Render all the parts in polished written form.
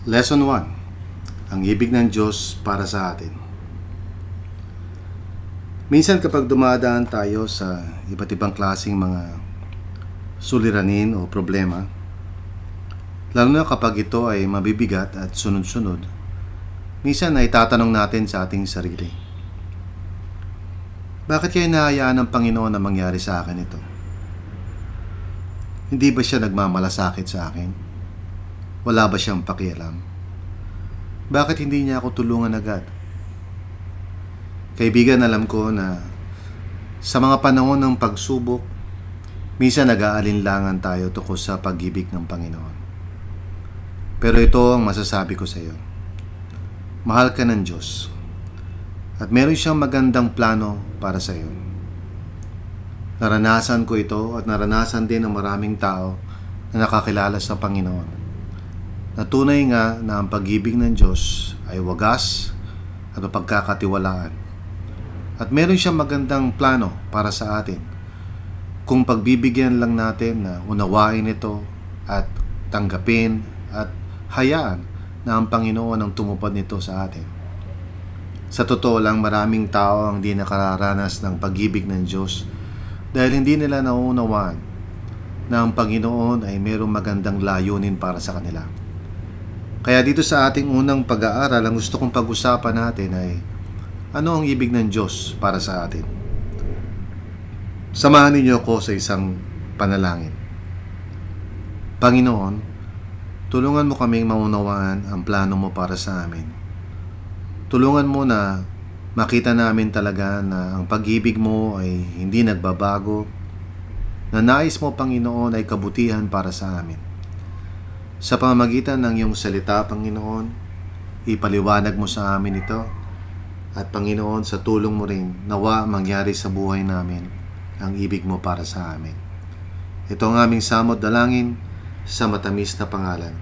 Lesson 1. Ang ibig ng Diyos para sa atin. Minsan kapag dumadaan tayo sa iba't ibang klaseng mga suliranin o problema, lalo na kapag ito ay mabibigat at sunod-sunod, minsan ay tatanong natin sa ating sarili, bakit kaya hinahayaan ng Panginoon na mangyari sa akin ito? Hindi ba siya nagmamalasakit sa akin? Wala ba siyang pakialam? Bakit hindi niya ako tulungan agad? Kaibigan, alam ko na sa mga panahon ng pagsubok, minsan nag-aalinlangan tayo tungkol sa pag-ibig ng Panginoon. Pero ito ang masasabi ko sa iyo. Mahal ka ng Diyos at meron siyang magandang plano para sa iyo. Naranasan ko ito at naranasan din ng maraming tao na nakakilala sa Panginoon. Natunay nga na ang pag-ibig ng Diyos ay wagas at mapagkakatiwalaan. At meron siyang magandang plano para sa atin. Kung pagbibigyan lang natin na unawain ito at tanggapin at hayaan na ang Panginoon ang tumupad nito sa atin. Sa totoo lang, maraming tao ang di nakararanas ng pag-ibig ng Diyos dahil hindi nila nauunawaan na ang Panginoon ay mayroong magandang layunin para sa kanila. Kaya dito sa ating unang pag-aaral, ang gusto kong pag-usapan natin ay ano ang ibig ng Diyos para sa atin. Samahan ninyo ako sa isang panalangin. Panginoon, tulungan mo kaming maunawaan ang plano mo para sa amin. Tulungan mo na makita namin talaga na ang pag-ibig mo ay hindi nagbabago, na nais mo, Panginoon, ay kabutihan para sa amin. Sa pamamagitan ng iyong salita, Panginoon, ipaliwanag mo sa amin ito. At Panginoon, sa tulong mo rin, nawa mangyari sa buhay namin ang ibig mo para sa amin. Ito ang aming samot dalangin sa matamis na pangalan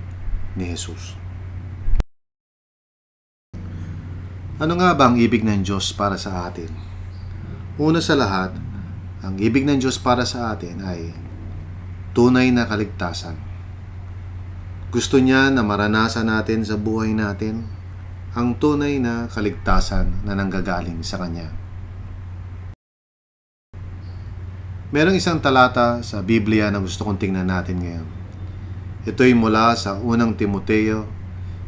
ni Jesus. Ano nga ba ang ibig ng Diyos para sa atin? Una sa lahat, ang ibig ng Diyos para sa atin ay tunay na kaligtasan. Gusto niya na maranasan natin sa buhay natin ang tunay na kaligtasan na nanggagaling sa Kanya. Merong isang talata sa Biblia na gusto kong tingnan natin ngayon. Ito'y mula sa unang Timoteo,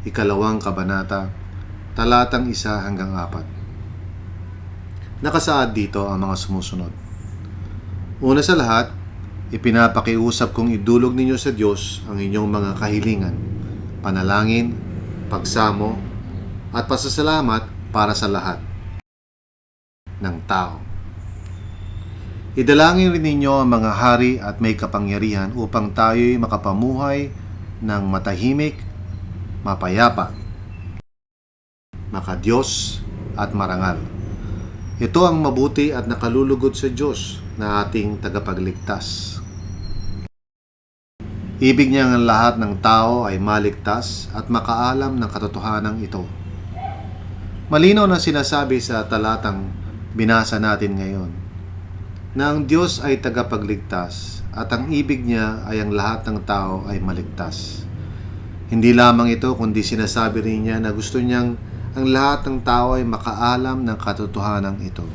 2 kabanata, talatang 1 hanggang 4. Nakasaad dito ang mga sumusunod. Una sa lahat, ipinapakiusap kong idulog ninyo sa Diyos ang inyong mga kahilingan, panalangin, pagsamo, at pasasalamat para sa lahat ng tao. Idalangin rin ninyo ang mga hari at may kapangyarihan upang tayo'y makapamuhay ng matahimik, mapayapa, makadiyos at marangal. Ito ang mabuti at nakalulugod sa Diyos na ating tagapagligtas. Ibig niya ang lahat ng tao ay maligtas at makaalam ng katotohanan ito. Malinaw na sinasabi sa talatang binasa natin ngayon na ang Diyos ay tagapagligtas at ang ibig niya ay ang lahat ng tao ay maligtas. Hindi lamang ito kundi sinasabi rin niya na gusto niyang ang lahat ng tao ay makaalam ng katotohanan ito.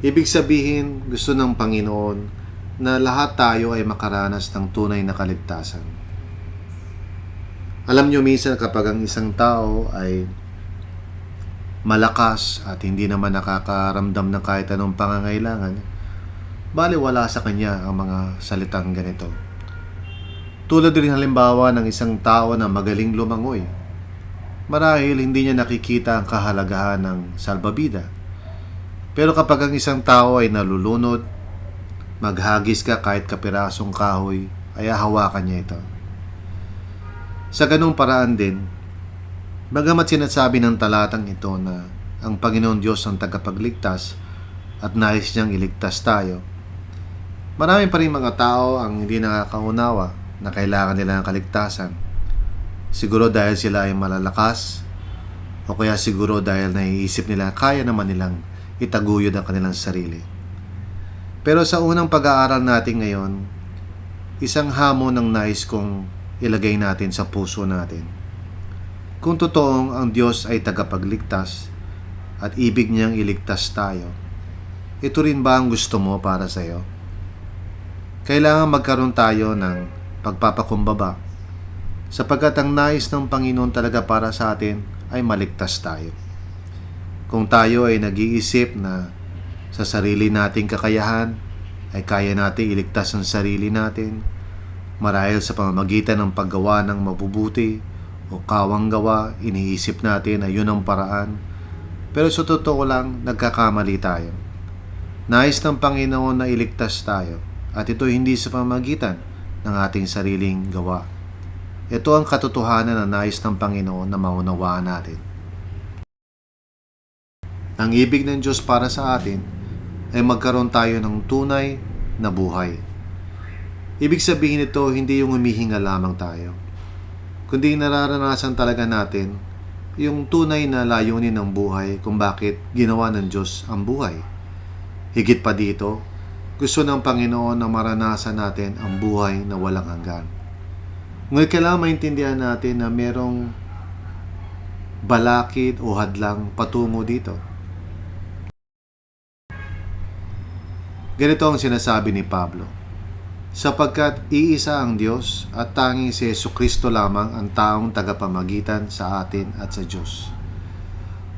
Ibig sabihin, gusto ng Panginoon na lahat tayo ay makaranas ng tunay na kaligtasan. Alam nyo, minsan kapag ang isang tao ay malakas at hindi naman nakakaramdam ng kahit anong pangangailangan, baliwala sa kanya ang mga salitang ganito. Tulad rin halimbawa ng isang tao na magaling lumangoy. Marahil hindi niya nakikita ang kahalagahan ng salbabida. Pero kapag ang isang tao ay nalulunod, maghagis ka kahit kapirasong kahoy, ay hawakan niya ito. Sa ganung paraan din, bagamat sinasabi ng talatang ito na ang Panginoon Diyos ang tagapagligtas at nais niyang iligtas tayo, marami pa rin mga tao ang hindi nakakaunawa na kailangan nila ng kaligtasan. Siguro dahil sila ay malalakas, o kaya siguro dahil naiisip nila kaya naman nilang itaguyod ang kanilang sarili. Pero sa unang pag-aaral natin ngayon, isang hamon ang nais kong ilagay natin sa puso natin. Kung totoong ang Diyos ay tagapagligtas at ibig niyang iligtas tayo, ito rin ba ang gusto mo para sa iyo? Kailangan magkaroon tayo ng pagpapakumbaba sapagkat ang nais ng Panginoon talaga para sa atin ay maligtas tayo. Kung tayo ay nag-iisip na sa sarili nating kakayahan ay kaya natin iligtas ang sarili natin marahil sa pamamagitan ng paggawa ng mabubuti o kawang gawa, iniisip natin na yun ang paraan. Pero sa totoo lang, nagkakamali tayo. Nais ng Panginoon na iligtas tayo at ito hindi sa pamamagitan ng ating sariling gawa. Ito ang katotohanan na nais ng Panginoon na maunawaan natin. Ang ibig ng Diyos para sa atin ay magkaroon tayo ng tunay na buhay. Ibig sabihin nito, hindi yung humihinga lamang tayo, kundi nararanasan talaga natin yung tunay na layunin ng buhay kung bakit ginawa ng Diyos ang buhay. Higit pa dito, gusto ng Panginoon na maranasan natin ang buhay na walang hanggan. Ngunit kailangan maintindihan natin na merong balakid o hadlang patungo dito. Ganito ang sinasabi ni Pablo, sapagkat iisa ang Diyos at tanging si Jesucristo lamang ang taong tagapamagitan sa atin at sa Diyos.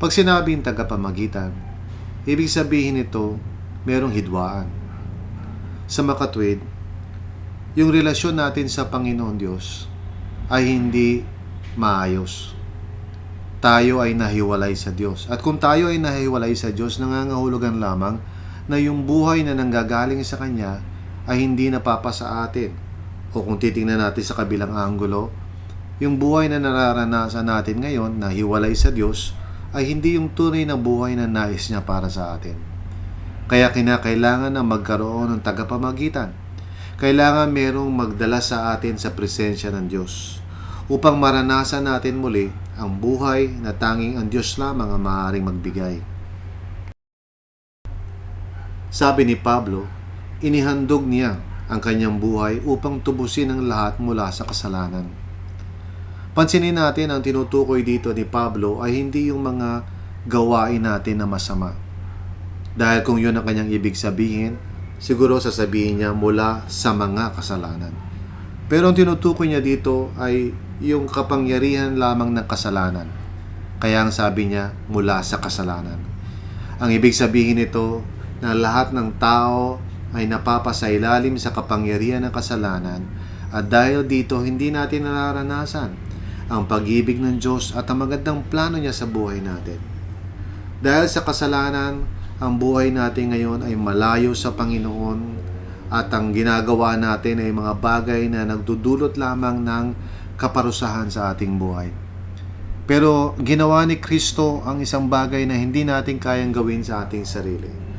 Pag sinabing tagapamagitan, ibig sabihin nito merong hidwaan. Sa makatwid, yung relasyon natin sa Panginoon Diyos ay hindi maayos. Tayo ay nahiwalay sa Diyos. At kung tayo ay nahiwalay sa Diyos, nangangahulugan lamang na yung buhay na nanggagaling sa Kanya ay hindi napapasa atin. O kung titingnan natin sa kabilang anggulo, yung buhay na nararanasan natin ngayon na hiwalay sa Diyos ay hindi yung tunay na buhay na nais niya para sa atin. Kaya kinakailangan na magkaroon ng tagapamagitan. Kailangan merong magdala sa atin sa presensya ng Diyos upang maranasan natin muli ang buhay na tanging ang Diyos lamang ang maaaring magbigay. Sabi ni Pablo, inihandog niya ang kanyang buhay upang tubusin ang lahat mula sa kasalanan. Pansinin natin ang tinutukoy dito ni Pablo ay hindi yung mga gawain natin na masama. Dahil kung yun ang kanyang ibig sabihin, siguro sasabihin niya mula sa mga kasalanan. Pero ang tinutukoy niya dito ay yung kapangyarihan lamang ng kasalanan. Kaya ang sabi niya mula sa kasalanan. Ang ibig sabihin nito na lahat ng tao ay napapasailalim sa kapangyarihan ng kasalanan at dahil dito hindi natin nararanasan ang pag-ibig ng Diyos at ang magandang plano niya sa buhay natin. Dahil sa kasalanan, ang buhay natin ngayon ay malayo sa Panginoon at ang ginagawa natin ay mga bagay na nagdudulot lamang ng kaparusahan sa ating buhay. Pero ginawa ni Kristo ang isang bagay na hindi natin kayang gawin sa ating sarili.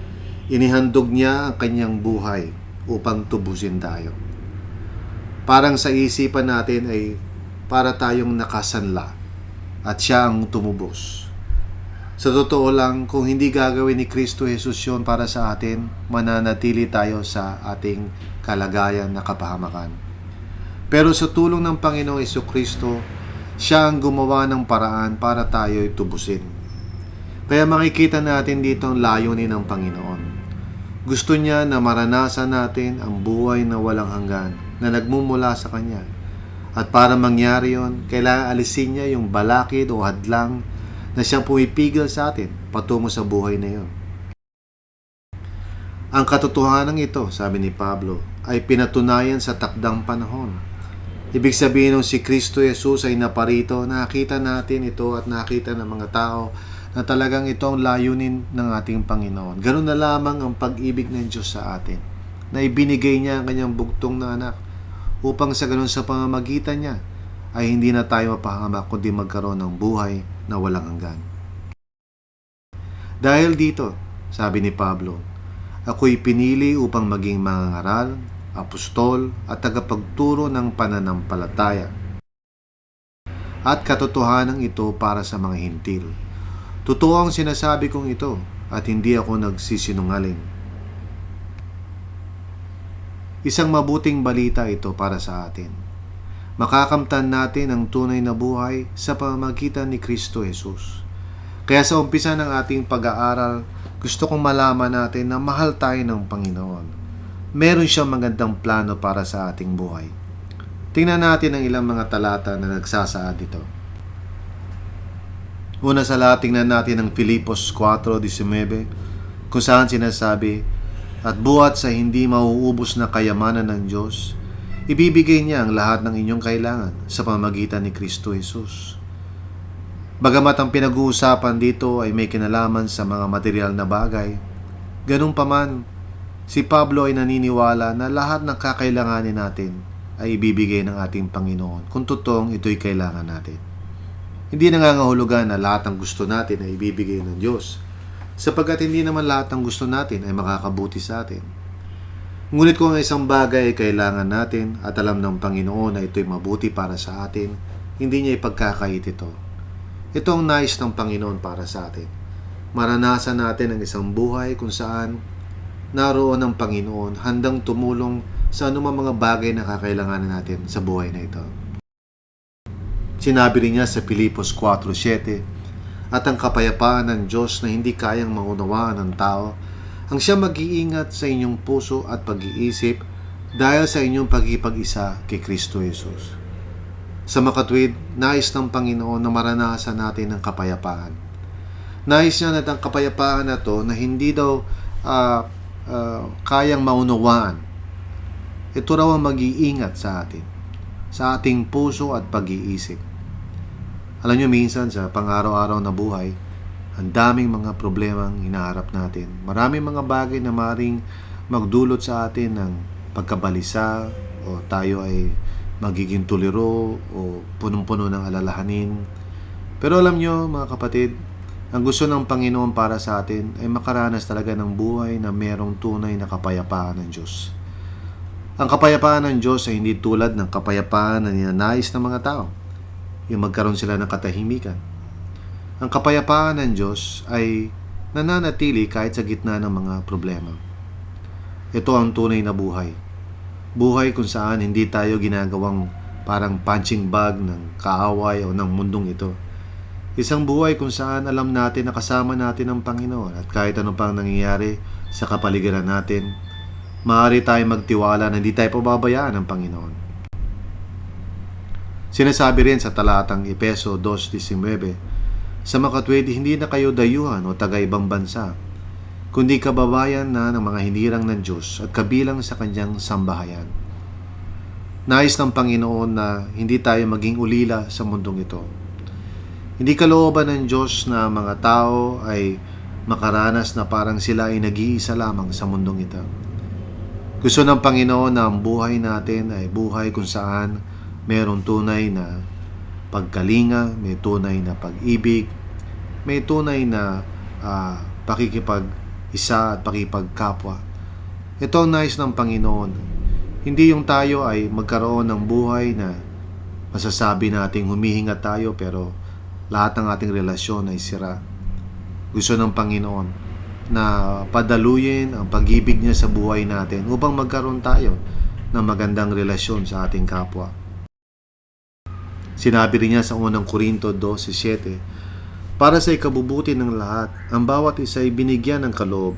Inihandog niya ang kanyang buhay upang tubusin tayo. Parang sa isipan natin ay para tayong nakasanla at siya ang tumubos. Sa totoo lang, kung hindi gagawin ni Kristo Jesus yun para sa atin, mananatili tayo sa ating kalagayan na kapahamakan. Pero sa tulong ng Panginoong Jesucristo, siya ang gumawa ng paraan para tayo'y tubusin. Kaya makikita natin dito ang layunin ng Panginoon. Gusto niya na maranasan natin ang buhay na walang hanggan na nagmumula sa Kanya. At para mangyari yon, kailangan alisin niya yung balakid o hadlang na siyang pumipigil sa atin patungo sa buhay na yon. Ang katotohanan ito, sabi ni Pablo, ay pinatunayan sa takdang panahon. Ibig sabihin nung si Kristo Jesus ay naparito, nakita natin ito at nakita ng mga tao na talagang ito ang layunin ng ating Panginoon. Ganun na lamang ang pag-ibig ng Diyos sa atin, na ibinigay niya ang kanyang bugtong na anak upang sa ganun sa pamamagitan niya ay hindi na tayo mapahamak kundi magkaroon ng buhay na walang hanggan. Dahil dito, sabi ni Pablo, ako'y pinili upang maging mangangaral, apostol at tagapagturo ng pananampalataya. At katotohanan ito para sa mga hintil. Totoo ang sinasabi kong ito at hindi ako nagsisinungaling. Isang mabuting balita ito para sa atin. Makakamtan natin ang tunay na buhay sa pamamagitan ni Kristo Jesus. Kaya sa umpisa ng ating pag-aaral, gusto kong malaman natin na mahal tayo ng Panginoon. Meron siyang magandang plano para sa ating buhay. Tingnan natin ang ilang mga talata na nagsasaad dito. Una sa lahat, tingnan natin ang Filipos 4:19, kung saan sinasabi, "At buhat sa hindi mauubos na kayamanan ng Diyos, ibibigay niya ang lahat ng inyong kailangan sa pamamagitan ni Kristo Jesus." Bagamat ang pinag-uusapan dito ay may kinalaman sa mga material na bagay, ganun pa man, si Pablo ay naniniwala na lahat ng kakailanganin natin ay ibibigay ng ating Panginoon kung totoong ito'y kailangan natin. Hindi nangangahulugan na lahat ng gusto natin ay ibibigay ng Diyos, sapagkat hindi naman lahat ng gusto natin ay makakabuti sa atin. Ngunit kung ang isang bagay ay kailangan natin at alam ng Panginoon na ito'y mabuti para sa atin, hindi niya ipagkakait ito. Ito ang nais ng Panginoon para sa atin. Maranasan natin ang isang buhay kung saan naroon ang Panginoon handang tumulong sa anumang mga bagay na kakailanganin natin sa buhay na ito. Sinabi rin niya sa Filipos 4:7, "At ang kapayapaan ng Diyos na hindi kayang maunawaan ng tao, ang siya mag-iingat sa inyong puso at pag-iisip dahil sa inyong pagkipag-isa kay Kristo Jesus." Sa makatwid, nais ng Panginoon na maranasan natin ang kapayapaan. Nais niya na ang kapayapaan na to na hindi daw kayang maunawaan. Ito raw ang mag-iingat sa atin, sa ating puso at pag-iisip. Alam niyo, minsan sa pang-araw-araw na buhay, ang daming mga problemang hinaharap natin. Maraming mga bagay na maring magdulot sa atin ng pagkabalisa o tayo ay magiging tuliro o punong-puno ng alalahanin. Pero alam niyo, mga kapatid, ang gusto ng Panginoon para sa atin ay makaranas talaga ng buhay na merong tunay na kapayapaan ng Diyos. Ang kapayapaan ng Diyos ay hindi tulad ng kapayapaan na ninanais ng mga tao, yung magkaroon sila ng katahimikan. Ang kapayapaan ng Diyos ay nananatili kahit sa gitna ng mga problema. Ito ang tunay na buhay. Buhay kung saan hindi tayo ginagawang parang punching bag ng kaaway o ng mundong ito. Isang buhay kung saan alam natin na kasama natin ang Panginoon at kahit ano pang nangyayari sa kapaligiran natin, maaari tayong magtiwala na hindi tayo pababayaan ng Panginoon. Sinasabi rin sa talatang Efeso 2:19, "Sa makatwid, hindi na kayo dayuhan o taga-ibang bansa, kundi kababayan na ng mga hinirang ng Diyos at kabilang sa kanyang sambahayan." Nais ng Panginoon na hindi tayo maging ulila sa mundong ito. Hindi kalooban ng Diyos na mga tao ay makaranas na parang sila ay nag-iisa lamang sa mundong ito. Gusto ng Panginoon na ang buhay natin ay buhay kung saan mayroong tunay na pagkalinga, may tunay na pag-ibig, may tunay na pakikipag-isa at pakipagkapwa. Ito ang nais ng Panginoon. Hindi yung tayo ay magkaroon ng buhay na masasabi nating humihinga tayo pero lahat ng ating relasyon ay sira. Gusto ng Panginoon na padaluyin ang pag-ibig niya sa buhay natin upang magkaroon tayo ng magandang relasyon sa ating kapwa. Sinabi rin niya sa unang Korinto 12:7, "Para sa ikabubuti ng lahat, ang bawat isa ay binigyan ng kaloob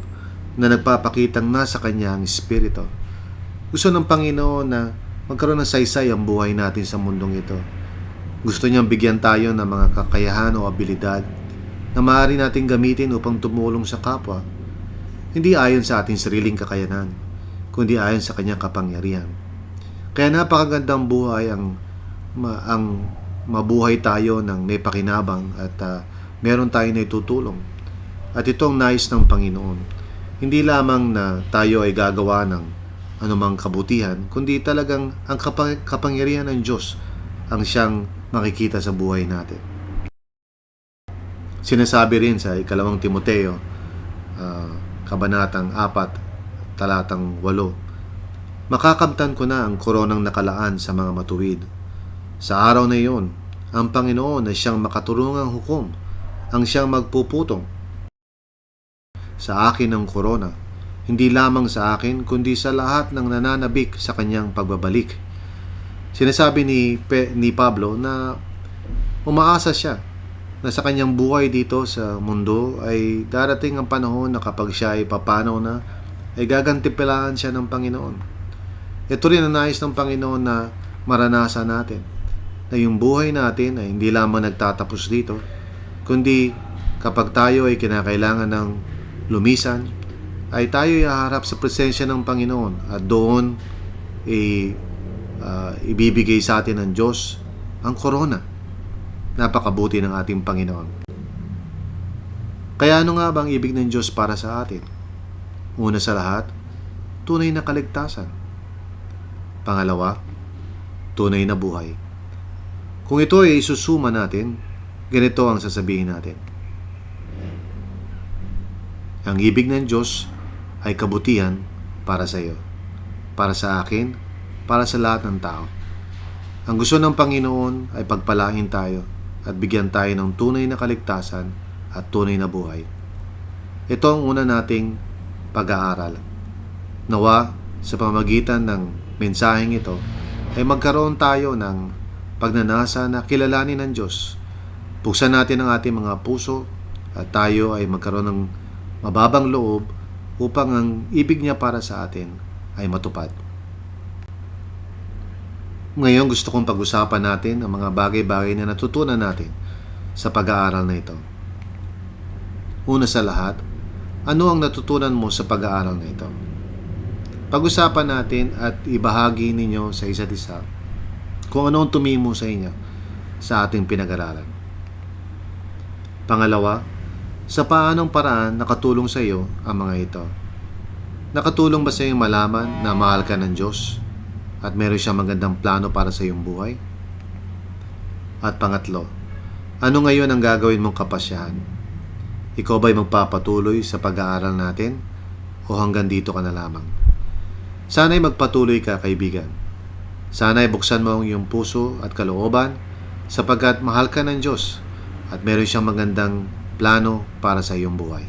na nagpapakitang nasa kanya ang Espiritu." Gusto ng Panginoon na magkaroon ng saysay ang buhay natin sa mundong ito. Gusto niyang bigyan tayo ng mga kakayahan o abilidad na maaari nating gamitin upang tumulong sa kapwa, hindi ayon sa ating sariling kakayanan, kundi ayon sa kanyang kapangyarihan. Kaya napakagandang buhay ang mabuhay tayo ng may pakinabang at meron tayo na itutulong. At itong nais ng Panginoon. Hindi lamang na tayo ay gagawa ng anumang kabutihan, kundi talagang ang kapangyarihan ng Diyos ang siyang makikita sa buhay natin. Sinasabi rin sa 2 Timoteo, Kabanatang 4, talatang 8, "Makakamtan ko na ang koronang nakalaan sa mga matuwid. Sa araw na iyon, ang Panginoon ay siyang makaturungang hukom, ang siyang magpuputong sa akin ng korona, hindi lamang sa akin, kundi sa lahat ng nananabik sa kanyang pagbabalik." Sinasabi ni Pablo na umaasa siya na sa kanyang buhay dito sa mundo ay darating ang panahon na kapag siya ay papanaw na, ay gagantipilaan siya ng Panginoon. Ito rin ang nais ng Panginoon na maranasan natin, na yung buhay natin ay hindi lamang nagtatapos dito, kundi kapag tayo ay kinakailangan ng lumisan, ay tayo ay haharap sa presensya ng Panginoon at doon ibibigay sa atin ng Diyos ang korona. Napakabuti ng ating Panginoon. Kaya ano nga ba ang ibig ng Diyos para sa atin? Una sa lahat, tunay na kaligtasan. Pangalawa, tunay na buhay. Kung ito ay isusuma natin, ganito ang sasabihin natin. Ang ibig ng Diyos ay kabutihan para sa iyo, para sa akin, para sa lahat ng tao. Ang gusto ng Panginoon ay pagpalain tayo at bigyan tayo ng tunay na kaligtasan at tunay na buhay. Ito ang una nating pag-aaral. Nawa, sa pamamagitan ng mensaheng ito, ay magkaroon tayo ng pagnanasa na kilalanin ng Diyos. Buksan natin ang ating mga puso at tayo ay magkaroon ng mababang loob upang ang ibig niya para sa atin ay matupad. Ngayon gusto kong pag-usapan natin ang mga bagay-bagay na natutunan natin sa pag-aaral na ito. Una sa lahat, ano ang natutunan mo sa pag-aaral na ito? Pag-usapan natin at ibahagi ninyo sa isa't isa kung ano ang tumimo sa inyo sa ating pinag-aralan. Pangalawa, sa paanong paraan nakatulong sa iyo ang mga ito? Nakatulong ba sa iyo malaman na mahal ka ng Diyos at meron siyang magandang plano para sa iyong buhay? At pangatlo, ano ngayon ang gagawin mong kapasyahan? Ikaw ba'y magpapatuloy sa pag-aaral natin o hanggang dito ka na lamang? Sana'y magpatuloy ka, kaibigan. Sana'y buksan mo ang iyong puso at kalooban sapagkat mahal ka ng Diyos at meron siyang magandang plano para sa iyong buhay.